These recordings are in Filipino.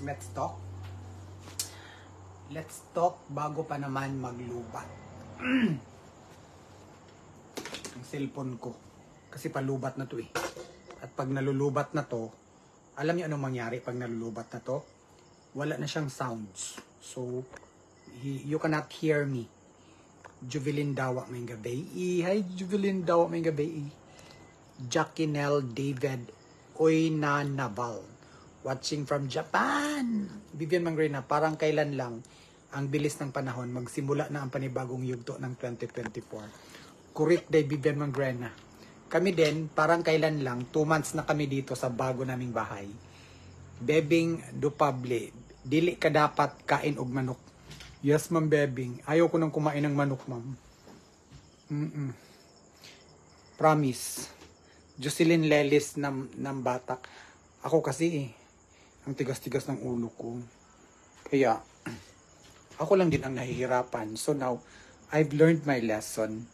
Let's talk. Let's talk bago pa naman maglubat. Ang cellphone ko. Kasi palubat na to eh. At pag nalulubat na to, alam niyo anong mangyari pag nalulubat na to? Wala na siyang sounds. So, you cannot hear me. Juvelin Dawa may gabi. Hi Juvelin Dawa may gabi. Jackinel David Oyna Naval. Watching from Japan. Vivian Mangrena, parang kailan lang ang bilis ng panahon, magsimula na ang panibagong yugto ng 2024. Correct day, Vivian Mangrena. Kami din, parang kailan lang, 2 months na kami dito sa bago naming bahay. Bebing Dupable, dili ka dapat kain og manok. Yes, ma'am, Bebing. Ayaw ko nang kumain ng manok, ma'am. Promise. Jocelyn Lelis ng Batak. Ako kasi, ang tigas-tigas ng ulo ko. Kaya, ako lang din ang nahihirapan. So now, I've learned my lesson.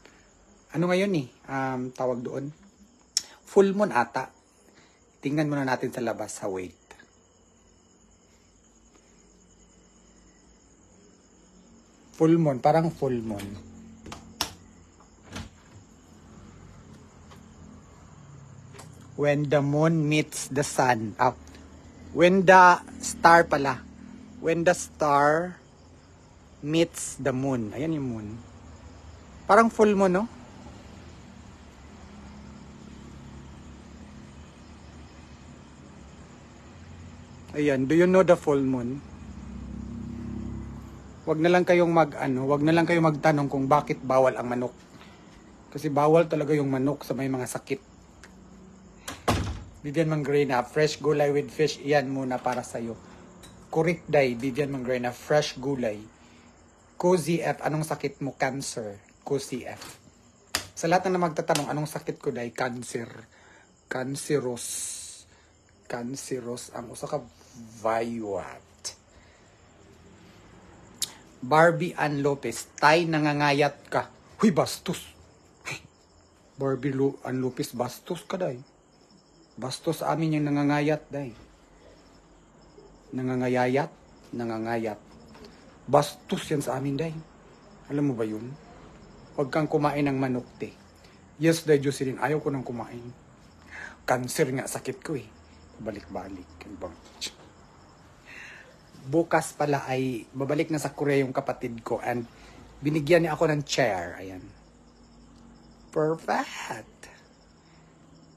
Ano ngayon eh? Tawag doon? Full moon ata. Tingnan muna natin sa labas. Wait. Full moon. Parang full moon. When the moon meets the sun. When the star pala. When the star meets the moon. Ayan yung moon. Parang full moon, no? Ayan, do you know the full moon? Wag na lang kayong wag na lang kayong magtanong kung bakit bawal ang manok. Kasi bawal talaga yung manok sa may mga sakit. Vivian Mangrena, fresh gulay with fish. Iyan muna para sa'yo. Correct day, Vivian Mangrena, fresh gulay. Cozy F, anong sakit mo? Cancer. Cozy F. Sa lahat na magtatanong, anong sakit ko day? Cancer. Cancerous. Cancerous. Ang usa ka viwat. Barbie Ann Lopez, tay nangangayat ka. Huy, bastos. Barbie Ann Lopez, bastos ka day. Bastos sa amin yung nangangayat day. Nangangayat. Nangangayat. Bastos yan sa amin, day. Alam mo ba yun? Huwag kang kumain ng manok, te. Yes, day, Jocelyn. Ayaw ko nang kumain. Cancer nga, sakit ko eh. Balik-balik. Bukas pala ay babalik na sa Korea yung kapatid ko and binigyan niya ako ng chair. Ayan. Perfect.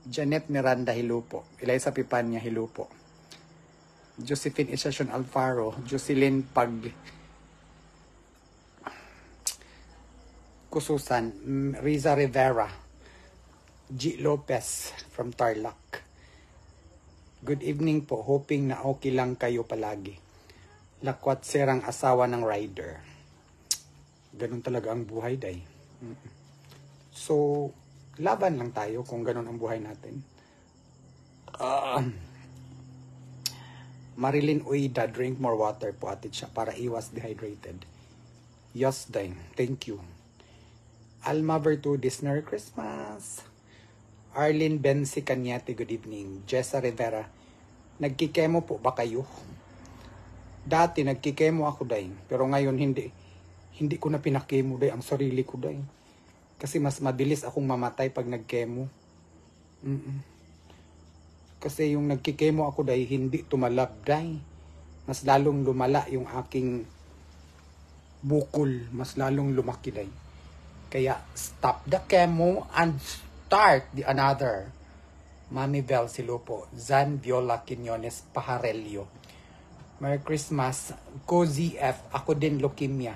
Janet Miranda, hello po. Eliza Pipanya, hello po. Josephine Isacion Alfaro. Jocelyn Kususan, Riza Rivera, G. Lopez from Tarlac. Good evening po, hoping na okay lang kayo palagi. Lakwat serang asawa ng rider. Ganun talaga ang buhay, day. So, laban lang tayo kung ganun ang buhay natin. Marilyn Uida, drink more water po atin siya para iwas dehydrated. Yes, day. Thank you. Alma Vertudis, Merry Christmas. Arlene Bensi Cañete, good evening. Jessa Rivera, nagkikemo po ba kayo? Dati nagkikemo ako, day. Pero ngayon hindi ko na pinakemo, day, ang sarili ko, day. Kasi mas mabilis akong mamatay pag nagkemo. Kasi yung nagkikemo ako, day, hindi tumalab, day. Mas lalong lumala yung aking bukol. Mas lalong lumaki, day. Kaya, stop the chemo and start the another. Mami Bel Silupo, Zan Viola Quinones Pajarelio. Merry Christmas. Cozy F, ako din leukemia.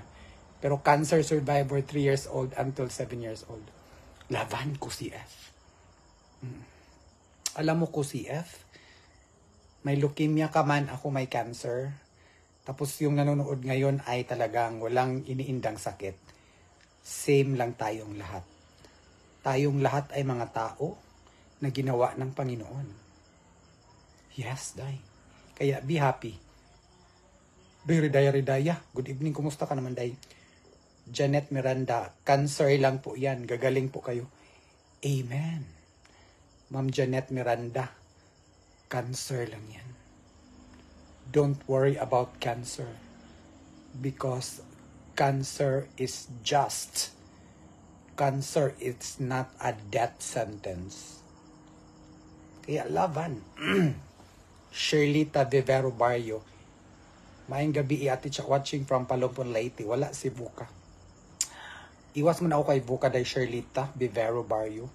Pero cancer survivor 3 years old until 7 years old. Laban, Cozy F. Alam mo, Cozy F, may leukemia ka man, ako may cancer. Tapos yung nanonood ngayon ay talagang walang iniindang sakit. Same lang tayong lahat. Tayong lahat ay mga tao na ginawa ng Panginoon. Yes, day. Kaya be happy. Day, Ridaya. Good evening, kumusta ka naman, day? Janet Miranda, cancer lang po yan. Gagaling po kayo. Amen. Ma'am Janet Miranda, cancer lang yan. don't worry about cancer. Because cancer is just. Cancer is not a death sentence. Kaya laban. Shirlita Vivero Barrio. Maayong gabi, ati siya watching from Palumpon, Leyte. Wala si Buka. Iwas mo na ako kay Buka day Shirlita Vivero Barrio.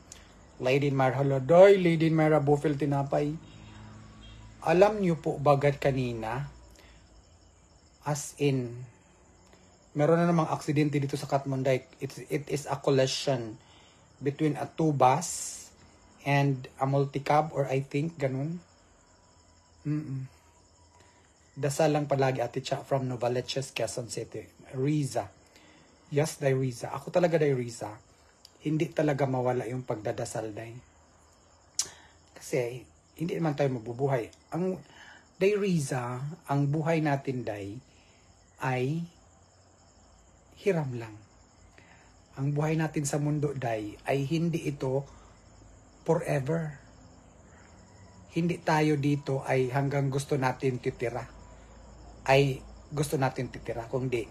Lady Mara Haladay, Lady Mara Bufil Tinapay. Alam niyo po bagad kanina, as in, meron na namang aksidente dito sa Katmonday. It is a collision between a two bus and a multicab, or I think ganun. Dasal lang palagi ati siya from Novaliches, Quezon City. Riza. Yes, day Riza. Ako talaga day Riza. Hindi talaga mawala yung pagdadasal day. Kasi hindi naman tayo mabubuhay. Ang day Riza, ang buhay natin day ay hiram lang. Ang buhay natin sa mundo day ay hindi ito forever. Hindi tayo dito ay hanggang gusto natin titira. Ay gusto natin titira. Kundi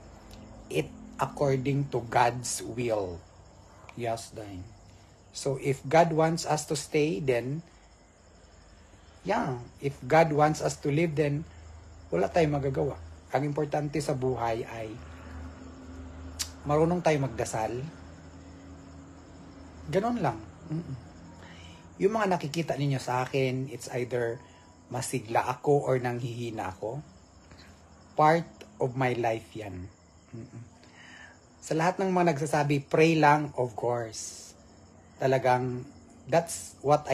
it according to God's will. Yes, then. So if God wants us to stay, then yeah. If God wants us to live, then wala tayong magagawa. Ang importante sa buhay ay marunong tayo magdasal. Ganon lang. Yung mga nakikita ninyo sa akin, it's either masigla ako or nanghihina ako. Part of my life yan. Sa lahat ng mga nagsasabi, pray lang, of course. Talagang, that's what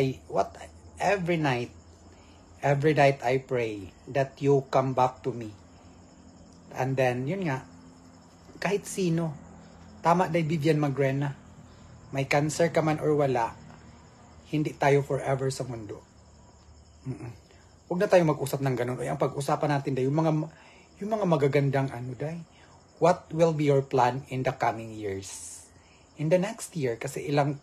every night I pray that you come back to me. And then, yun nga, kahit sino, tama day Vivian Magrena, may cancer ka man or wala, hindi tayo forever sa mundo. Huwag na tayo mag-usap ng ganun. Ay, ang pag-usapan natin day, yung mga magagandang ano day, what will be your plan in the coming years? In the next year, kasi ilang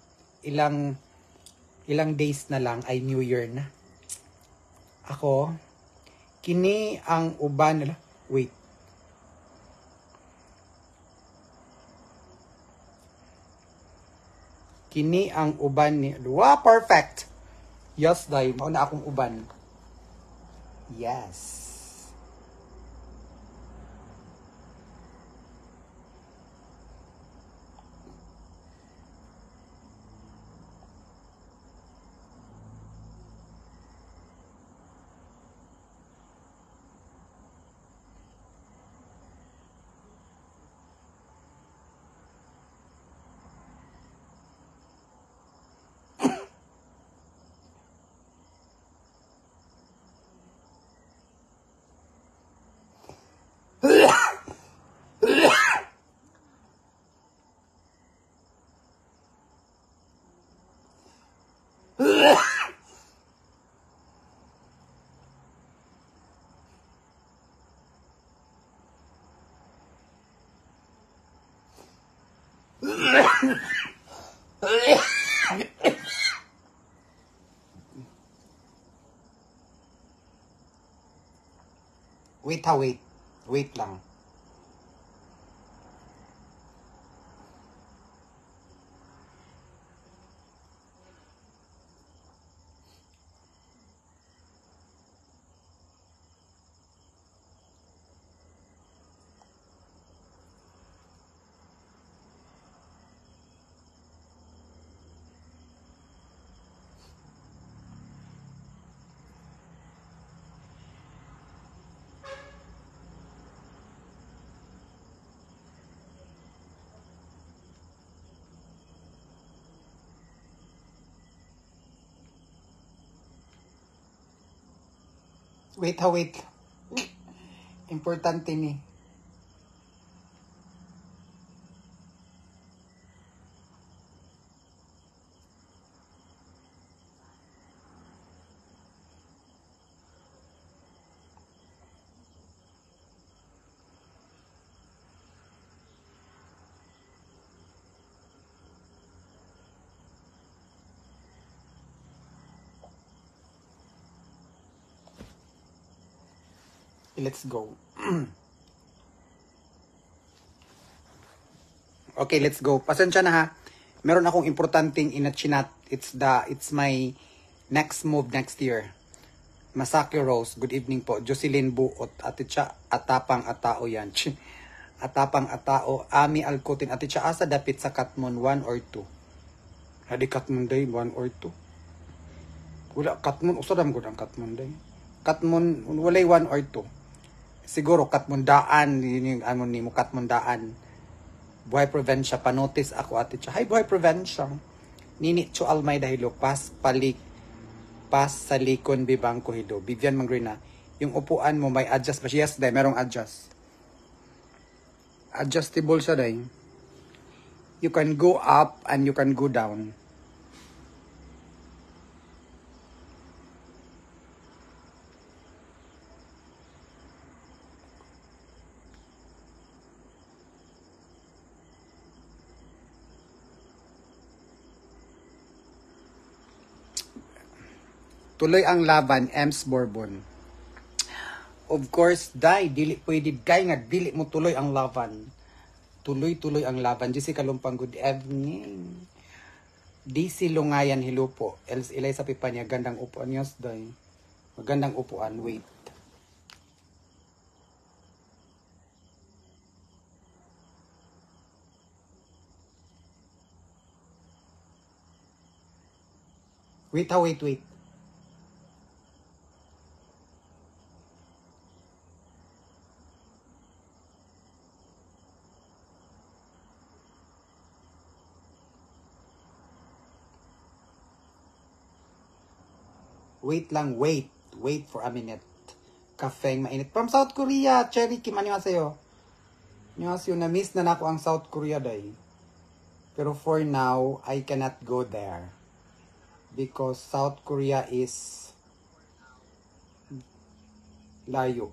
days na lang ay New Year na. Ako, kini ang uban nila. Wait. Kini ang uban ni... Wow, perfect! Yes, day. Mauna akong uban. Yes. Wait. Wait lang. Wait. Importante ni. Okay, let's go. Okay, let's go. Pasensya na ha. Meron akong importanteng inachinat. It's my next move next year. Masaki Rose, good evening po. Jocelyn Buot, ati siya, atapang atao yan. Atapang atao, Ami Alcutin, ati siya, asa dapit sa Katmon 1 or 2? Hadi Katmon day, 1 or 2? Wala, Katmon, usadam ko ang Katmon day. Katmon, walay 1 or 2. Siguro, Katmon daan, yun yung ano ni mo, Katmon daan. Buhay Provencia, panotis ako ati siya. Hi, Buhay Provencia. Nini Cho Almayda Hilo, pas sa likon bibang ko hido. Vivian Mangrina, yung upuan mo may adjust ba? Yes, day, merong adjust. Adjustable siya, day. You can go up and you can go down. Tuloy ang laban, Ems Bourbon. Of course, dili pwede, kaya nga, dili mo tuloy ang laban. Tuloy-tuloy ang laban. Jessica Lumpang, good evening. DC Lungayan, hello po. Ilay sa pipa niya, gandang upuan. Yes, day. Magandang upuan, wait. Wait. Wait for a minute. Kafeng mainit. From South Korea, Cherry Kim, annyeonghaseyo. Annyeonghaseyo, na-miss na nako ang South Korea day. Pero for now, I cannot go there. Because South Korea is layo.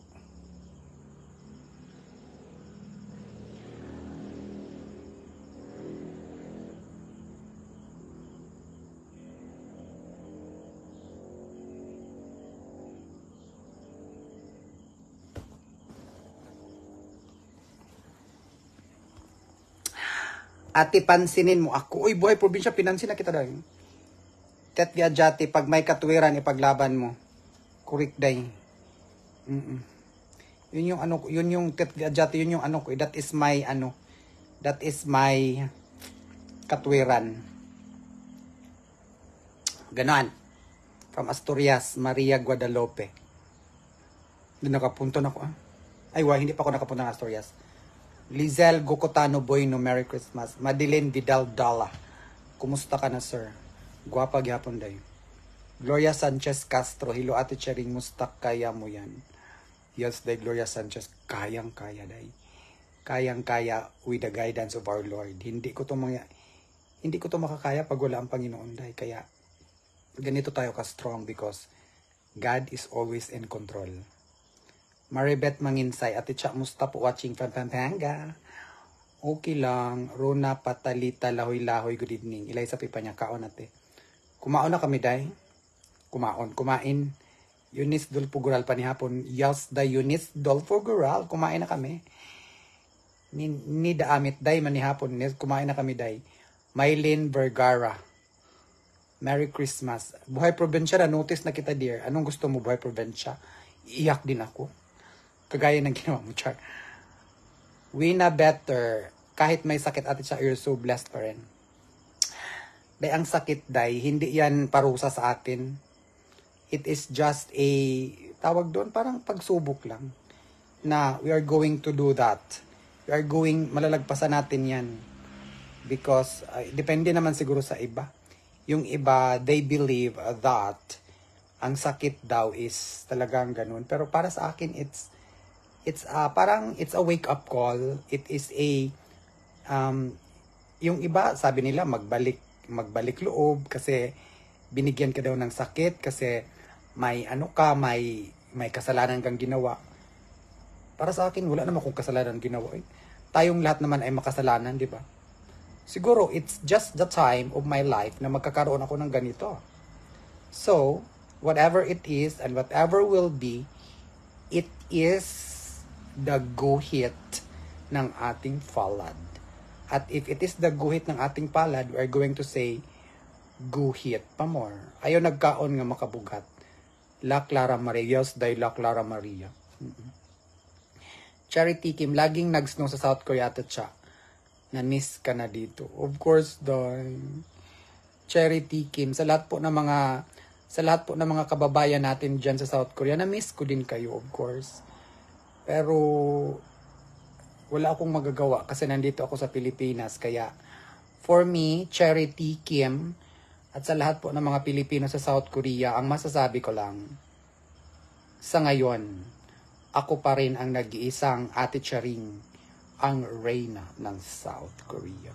Ate, pansinin mo ako. Uy, Buhay Probinsya, pinansin na kita dahil. Tet Viajati, pag may katwiran, ipaglaban mo. Kurik day. Yun yung ano, yun yung Tet Viajati, yun yung ano ko. That is my, that is my katwiran. Ganon. From Asturias, Maria Guadalupe. Hindi nakapunto na ako, Ay, hindi pa ako nakapunta ng Asturias. Lizelle Gocotano Bueno, Merry Christmas. Madeline Vidal Dala. Kumusta ka na, sir? Guwapa gyapon day. Gloria Sanchez Castro, hilo ate Chering, musta kaya mo yan? Yes, day, Gloria Sanchez, kayang-kaya day. Kayang-kaya with the guidance of our Lord. Hindi ko to makakaya pag wala ang Panginoon day. Kaya ganito tayo ka-strong because God is always in control. Maribeth Manginsay, ate Cha, musta po watching from Pampanga? Okay lang. Rona Patalita, lahoy-lahoy, good evening. Ilay sa pipa niya, kaon ate. Kumaon na kami, day. Kumain. Eunice Dolfogural panihapon. Yes, day, Eunice Dolfogural. Kumain na kami. Ni Daamit, day, manihapon. Kumain na kami, day. Mylene Vergara. Merry Christmas. Buhay Probinsya, na-notice na kita, dear. Anong gusto mo, Buhay Probinsya? Iyak din ako. Kagaya ng ginawa mo, Char. Wina better. Kahit may sakit ate siya, you're so blessed pa rin. Dahil ang sakit, day, hindi yan parusa sa atin. It is just a, tawag doon, parang pagsubok lang. Na we are going to do that. Malalagpasan natin yan. Because, depende naman siguro sa iba. Yung iba, they believe that ang sakit daw is talagang ganun. Pero para sa akin, it's a wake up call. It is a yung iba sabi nila magbalik loob kasi binigyan ka daw ng sakit kasi may kasalanan kang ginawa. Para sa akin wala naman akong kasalanan ginawa. Tayong lahat naman ay makasalanan, di ba? Siguro it's just the time of my life na magkakaroon ako ng ganito. So, whatever it is and whatever will be, It is the guhit ng ating palad. At if it is the guhit ng ating palad, we are going to say guhit pa more. Ayaw nagkaon nga makabugat. La Clara Maria, yes, day La Clara Maria. Charity Kim, laging nag-snow sa South Korea at siya. Na-miss ka na dito. Of course, darling. Charity Kim, sa lahat po ng mga kababayan natin dyan sa South Korea, na-miss ko din kayo, of course. Pero, wala akong magagawa kasi nandito ako sa Pilipinas. Kaya, for me, Charity Kim, at sa lahat po ng mga Pilipino sa South Korea, ang masasabi ko lang, sa ngayon, ako pa rin ang nag-iisang Ate Charing, ang reyna ng South Korea.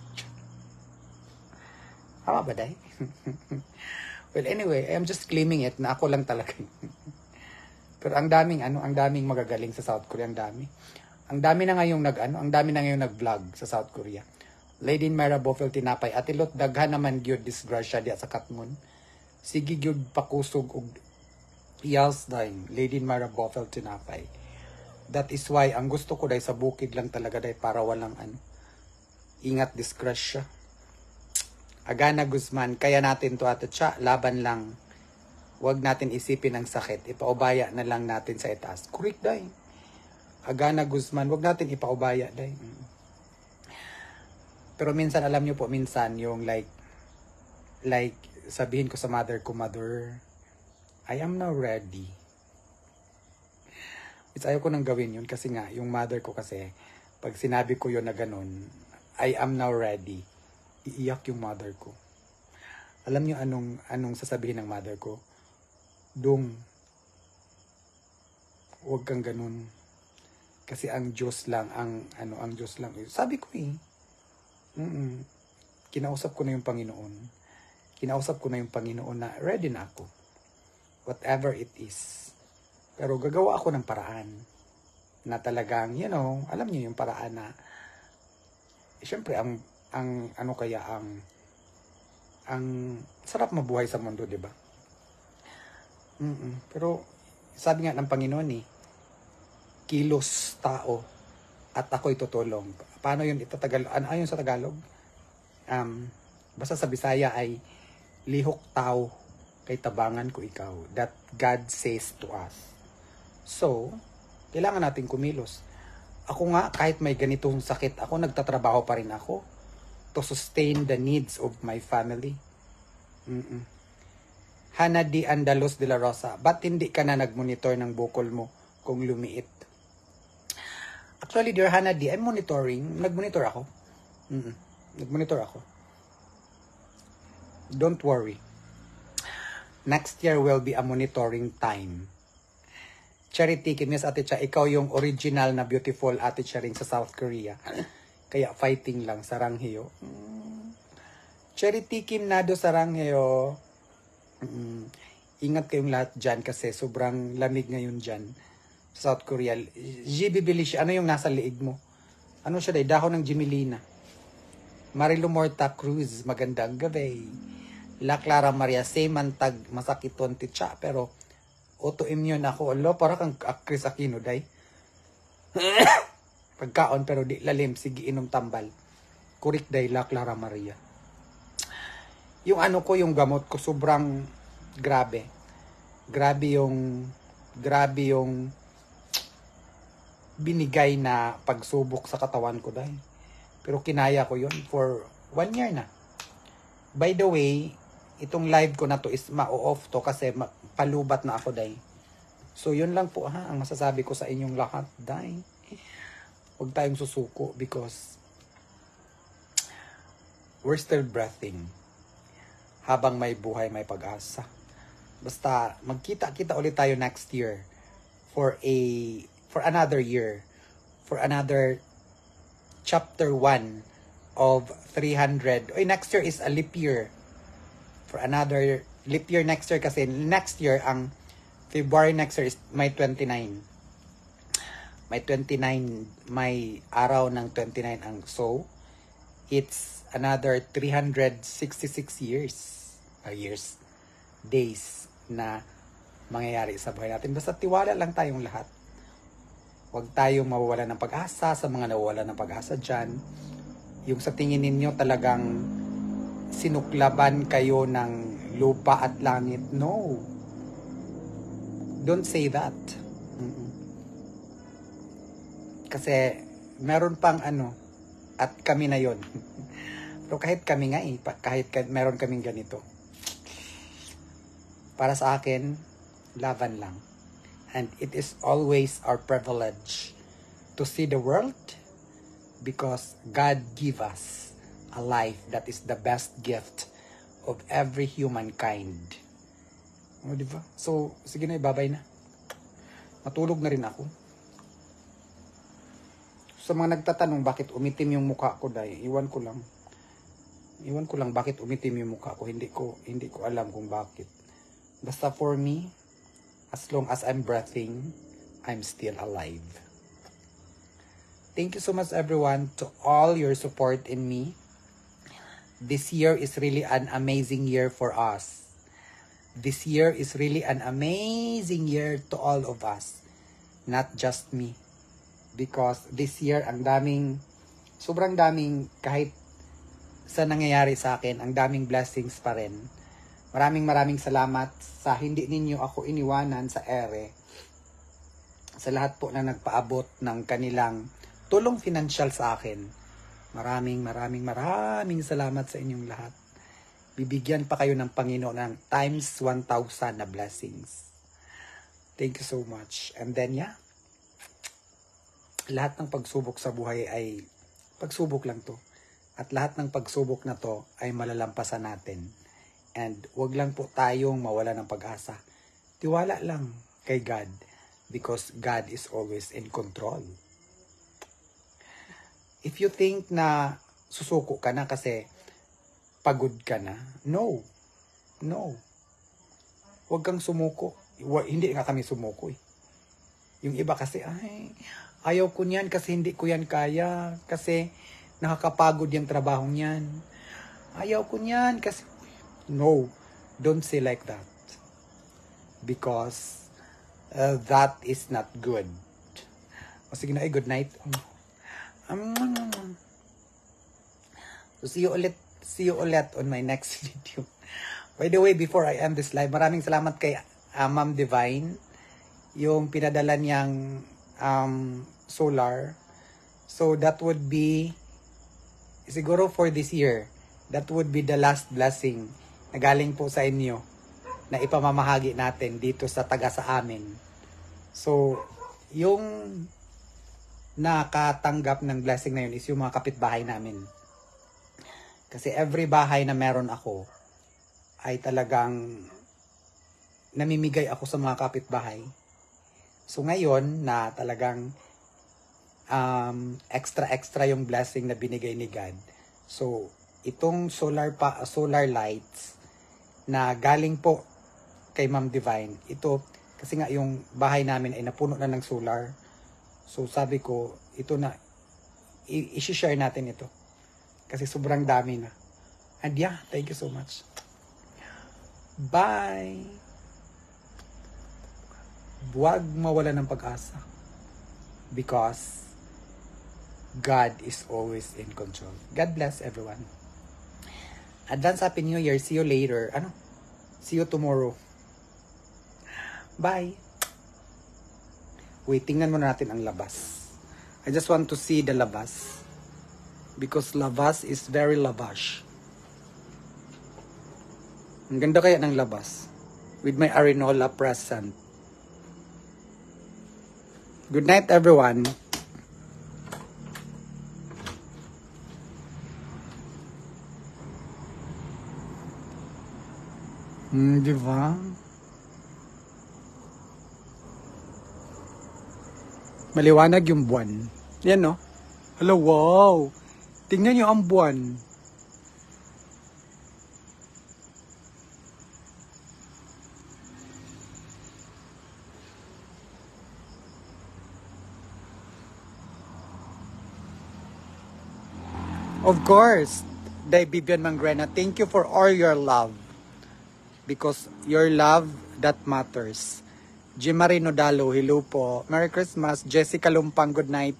Tama ba, day? Well, anyway, I'm just claiming it na ako lang talaga. Pero ang daming magagaling sa South Korea, ang dami. Ang dami na ngayong nag-vlog sa South Korea. Lady Mara Bofel Tinapay, Atilot daghan naman gyud disgrasya diya sa Katmon. Sige gyud pakusog og iyas daing Lady Mara Bofel Tinapay. That is why ang gusto ko dai sa bukid lang talaga dai para walang ingat disgrasya. Agana Guzman, kaya natin to Ate Cha, laban lang. Huwag natin isipin ang sakit, ipaubaya na lang natin sa itaas. Correct dai. Agana Guzman, huwag natin ipaubaya dai. Pero minsan, alam nyo po, minsan yung like, sabihin ko sa mother ko, Mother, I am now ready. It's ayaw ko nang gawin yun kasi nga, yung mother ko kasi, pag sinabi ko yun na ganun, I am now ready. Iiyak yung mother ko. Alam nyo anong sasabihin ng mother ko? Dong, huwag kang ganun. Kasi ang Diyos lang, ang Diyos lang. Sabi ko kinausap ko na yung Panginoon. Kinausap ko na yung Panginoon na ready na ako. Whatever it is. Pero gagawa ako ng paraan na talagang, alam niyo yung paraan na syempre ang sarap mabuhay sa mundo, 'di ba? Pero sabi nga ng Panginoon kilos tao at ako'y tutulong. Paano yun itatagalog? Ano yun sa Tagalog? Basta sa Bisaya ay lihok tao kay tabangan ko ikaw. That God says to us. So, kailangan natin kumilos. Ako nga, kahit may ganitong sakit ako, nagtatrabaho pa rin ako to sustain the needs of my family. Hana D. Andalos de la Rosa, ba't hindi ka na nag-monitor ng bukol mo kung lumiit? Actually, dear Hana D, I'm monitoring. Nag-monitor ako. Nag-monitor ako. Don't worry. Next year will be a monitoring time. Charity Kim, yes, Ate Cha, ikaw yung original na beautiful Ate Charing sa South Korea. Kaya fighting lang, Saranghaeyo. Charity Kim Nado, Saranghaeyo. Ingat kayong lahat dyan kasi sobrang lamig ngayon dyan sa South Korea. Jibibili siya. Ano yung nasa liig mo? Ano siya day? Dahon ng Jimelina. Marilu Morta Cruz, magandang gabi. La Clara Maria, same mantag, masakiton titsa, pero autoimmune ako. Alo, para kang Chris Aquino, day. Pagkaon, pero di lalim, sige inom tambal. Kurik day, La Clara Maria. Yung yung gamot ko, sobrang grabe. Grabe yung binigay na pagsubok sa katawan ko dahil. Pero kinaya ko yun for 1 year na. By the way, itong live ko na to is ma-off to kasi palubat na ako dahil. So yun lang po ang masasabi ko sa inyong lahat dahil. Huwag tayong susuko because we're still breathing. Habang may buhay, may pag-asa. Basta magkita-kita ulit tayo next year for another year, for another chapter 1 of 300. Next year is a leap year. For another leap year next year kasi next year, ang February next year is May 29. May 29, may araw ng 29 ang so it's another 366 days na mangyayari sa buhay natin. Basta tiwala lang tayong lahat. Huwag tayong mawawalan ng pag-asa sa mga nawawalan ng pag-asa dyan. Yung sa tingin ninyo talagang sinuklaban kayo ng lupa at langit. No. Don't say that. Kasi meron pang at kami na yon. Pero kahit kami nga kahit meron kaming ganito. Para sa akin, laban lang. And it is always our privilege to see the world because God give us a life that is the best gift of every humankind. O, diba? So, sige na, ibabay na. Matulog na rin ako. Sa mga nagtatanong bakit umitim yung mukha ko, dahil iwan ko lang bakit umitim yung mukha ko. Hindi ko alam kung bakit. Basta for me, as long as I'm breathing, I'm still alive. Thank you so much everyone to all your support in me. This year is really an amazing year for us. This year is really an amazing year to all of us. Not just me. Because this year, sobrang daming, kahit sa nangyayari sa akin, ang daming blessings pa rin. Maraming salamat sa hindi ninyo ako iniwanan sa ere. Sa lahat po na nagpaabot ng kanilang tulong financial sa akin. Maraming salamat sa inyong lahat. Bibigyan pa kayo ng Panginoon ng times 1,000 na blessings. Thank you so much. And then lahat ng pagsubok sa buhay ay pagsubok lang to. At lahat ng pagsubok na to ay malalampasan natin. And wag lang po tayong mawala ng pag-asa. Tiwala lang kay God because God is always in control. If you think na susuko ka na kasi pagod ka na, no. Wag kang sumuko. Hindi nga kami sumuko eh. Yung iba kasi, ayaw ko niyan kasi hindi ko yan kaya. Kasi nakakapagod yung trabaho niyan. Ayaw ko niyan kasi... No, don't say like that. Because that is not good. O sige na, good night. So see you ulit on my next video. By the way, before I end this live, maraming salamat kay Ma'am Divine. Yung pinadala niyang solar. So that would be, siguro for this year, that would be the last blessing na galing po sa inyo na ipamamahagi natin dito sa taga sa amin. So, yung nakatanggap ng blessing na yun is yung mga kapitbahay namin. Kasi every bahay na meron ako ay talagang namimigay ako sa mga kapitbahay. So, ngayon na talagang extra yung blessing na binigay ni God. So, itong solar lights na galing po kay Ma'am Divine. Ito, kasi nga yung bahay namin ay napuno na ng solar. So sabi ko, ito na, i-share natin ito. Kasi sobrang dami na. And thank you so much. Bye! Huwag mawala ng pag-asa. Because God is always in control. God bless everyone. Advance Happy New Year. See you later. See you tomorrow. Bye. Wait, tingnan muna natin ang labas. I just want to see the labas. Because labas is very labash. Ang ganda kaya ng labas. With my Arenola present. Good night, everyone. Diba? Maliwanag yung buwan. Yan, no? Hello, wow! Tingnan nyo ang buwan. Of course, Day Vivian Mangrena, thank you for all your love. Because your love, that matters. Jimarino Dalo, hello po. Merry Christmas. Jessica Lumpang, good night.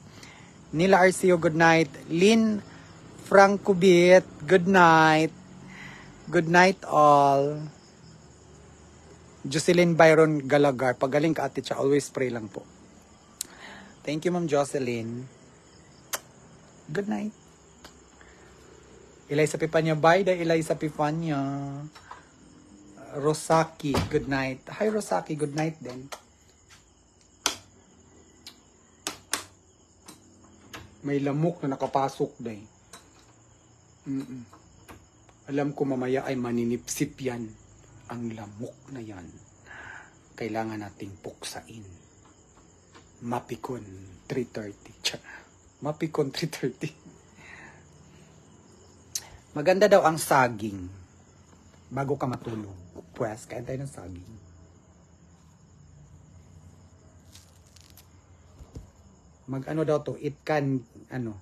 Nila Arcio, good night. Lynn Francobit, good night. Good night all. Jocelyn Byron Galagar, pagaling ka ate siya, always pray lang po. Thank you Ma'am Jocelyn. Good night. Eliza Pipanya, bye day Eliza Pipanya. Rosaki, good night. Hi Rosaki, good night din. May lamok na nakapasok day. Alam ko mamaya ay maninipsip yan. Ang lamok na yan. Kailangan nating puksain. Mapikon 3:30. Mapikon 3:30. Maganda daw ang saging. Bago ka matulog. Pwes, kain tayo ng saging. Mag-ano daw to? It can, ano?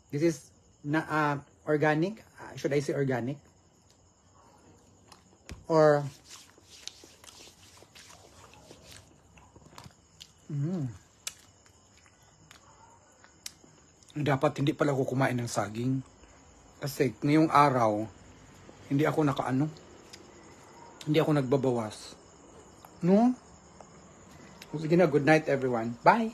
This is na organic. Should I say organic? Or dapat hindi pala ako kumain ng saging. Kasi ngayong araw, hindi ako nakaano. Hindi ako nagbabawas. No? Sige na, good night everyone. Bye!